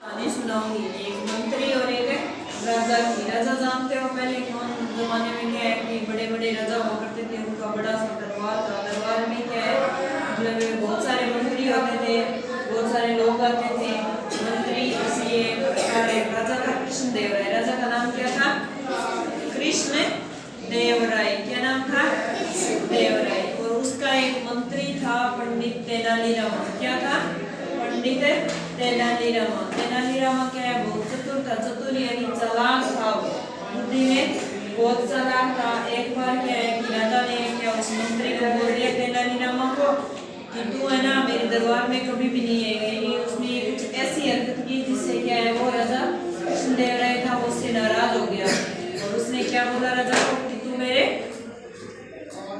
कहानी सुनाऊंगी। एक मंत्री और एक राजा की। राजा जानते हो पहले कौन जमाने में क्या है कि बड़े बड़े राजा हुआ करते थे, उनका बड़ा सा दरबार था। दरबार में क्या है मतलब बहुत सारे मंत्री होते थे, बहुत सारे लोग आते थे। मंत्री किसी एक राजा था कृष्ण देव राय। राजा का नाम क्या था? कृष्ण देव राय। क्या नाम था? देव राय। और उसका एक मंत्री था पंडित तेनालीरामा। क्या था? पंडित तेनालीरामा। तेनालीरामा क्या है? बहुत चतुर था। चतुर यानी चालाक था, बुद्धि में बहुत चालाक था। एक बार क्या है कि राजा ने क्या उस मंत्री को बोल दिया तेनालीरामा को कि तू है ना मेरे दरबार में कभी भी नहीं आएगा। यानी उसने कुछ ऐसी हरकत की जिससे क्या है वो राजा कृष्णदेव राय था वो उससे नाराज हो गया। और उसने क्या बोला राजा को कि तू मेरे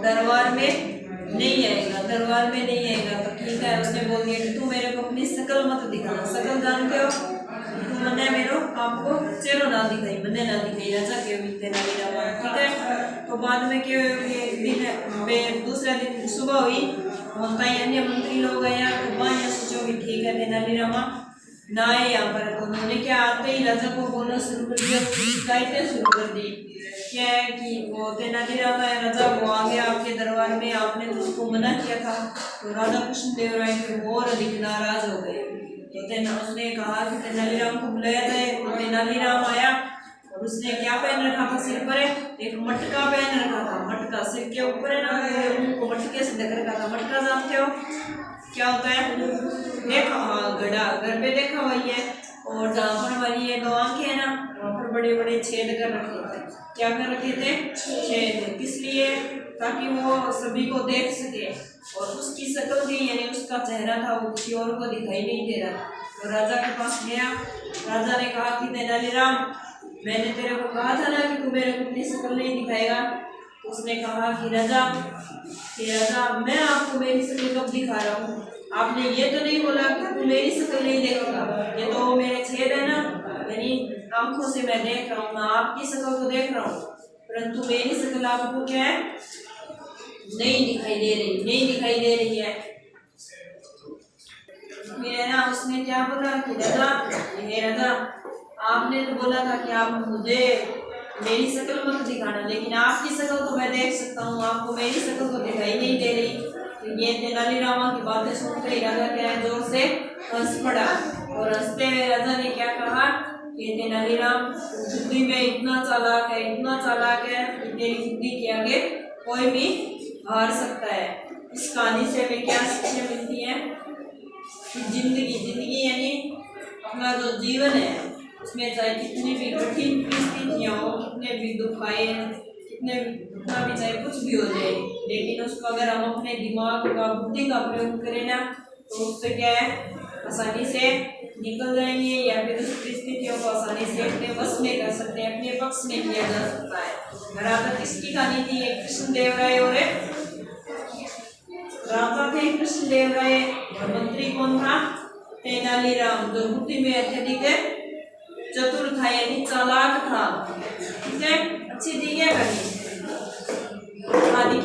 दरबार में नहीं आएगा, दरबार में नहीं आएगा। तो ठीक है, उसने बोल दिया कि तू मेरे को अपनी शकल मत दिखाना। शकल जानते हो? तू मने मेरो आपको चेहरा ना दिखाई, मने ना दिखाई। राजा के तेनालीरामा। ठीक है। तो बाद में क्या एक दिन दूसरा दिन सुबह हुई, कई अन्य मंत्री लोग आया तो वहाँ यहाँ सोचो कि ठीक है तेनालीरामा ना आए यहाँ पर। तो उन्होंने क्या आते ही राजा को बोलना शुरू कर दिया, शिकायतें शुरू कर दी। क्या है कि वो तेनालीरामा राजा वो आ गया आपके दरबार में, आपने तो उसको मना किया था। तो राजा कृष्णदेव राय फिर और अधिक नाराज हो गए। तो उसने कहा कि तेनालीराम को बुलाया जाए। तो तेनालीराम आया और उसने क्या पहन रखा था सिर पर? एक मटका पहन रखा था। मटका सिर के ऊपर है ना, उनको मटके से ढक रखा था। मटका जानते हो क्या होता है? देखा? हाँ, घड़ा। घर पे देखा वही है। और जहाँ पर हमारी ये दो आंखें है ना, वहाँ पर बड़े बड़े छेद कर रखे थे। क्या कर रखे थे? छेद। किस लिए? ताकि वो सभी को देख सके। और उसकी शक्ल थी यानी उसका चेहरा था वो किसी और को दिखाई नहीं दे रहा। तो राजा के पास गया। राजा ने कहा कि तेनालीराम मैंने तेरे को कहा था ना कि तू मेरे को अपनी शक्ल नहीं दिखाएगा। तो उसने कहा कि राजा मैं आपको मेरी शक्ल कब दिखा रहा हूँ? आपने ये तो नहीं बोला कि तू मेरी शक्ल नहीं देखेगा। ये तो मेरे छेद है ना, यानी आंखों से मैं देख रहा हूँ, मैं आपकी शक्ल को देख रहा हूँ, परंतु मेरी शक्ल आपको क्या है? नहीं दिखाई दे रही, नहीं दिखाई दे रही है। फिर ना उसने क्या बोला कि राजा आपने तो बोला था कि आप मुझे मेरी शक्ल मत दिखाना, लेकिन आपकी शक्ल तो मैं देख सकता हूँ, आपको मेरी शक्ल तो दिखाई नहीं दे रही। तो ये तेनालीरामा की बातें सुनते ही राजा क्या है जोर से हंस पड़ा। और हंसते हुए राजा ने क्या कहा कि तेनालीराम बुद्धि में इतना चालाक है, इतना चालाक है कि तेरी बुद्धि के आगे कोई भी हार सकता है। इस कहानी से हमें क्या शिक्षा मिलती है कि जिंदगी यानी अपना जो जीवन है उसमें चाहे कितनी भी कठिन परिस्थितियाँ हो, कितने भी दुख आए, कितना भी चाहे कुछ भी हो जाए, लेकिन उसको अगर हम अपने दिमाग का बुद्धि का प्रयोग करें ना तो उससे क्या है आसानी से निकल जाएंगे, या फिर उस परिस्थितियों को आसानी से अपने बस में कर सकते हैं, अपने पक्ष में किया जा सकता है। राजा किसकी कहानी थी? एक कृष्णदेव राय और राजा थे कृष्णदेव राय और मंत्री कौन था? तेनालीराम, जो बुद्धि में अत्यधिक चतुर था यानी चालाक था। ठीक है, अच्छी दी है कहानी।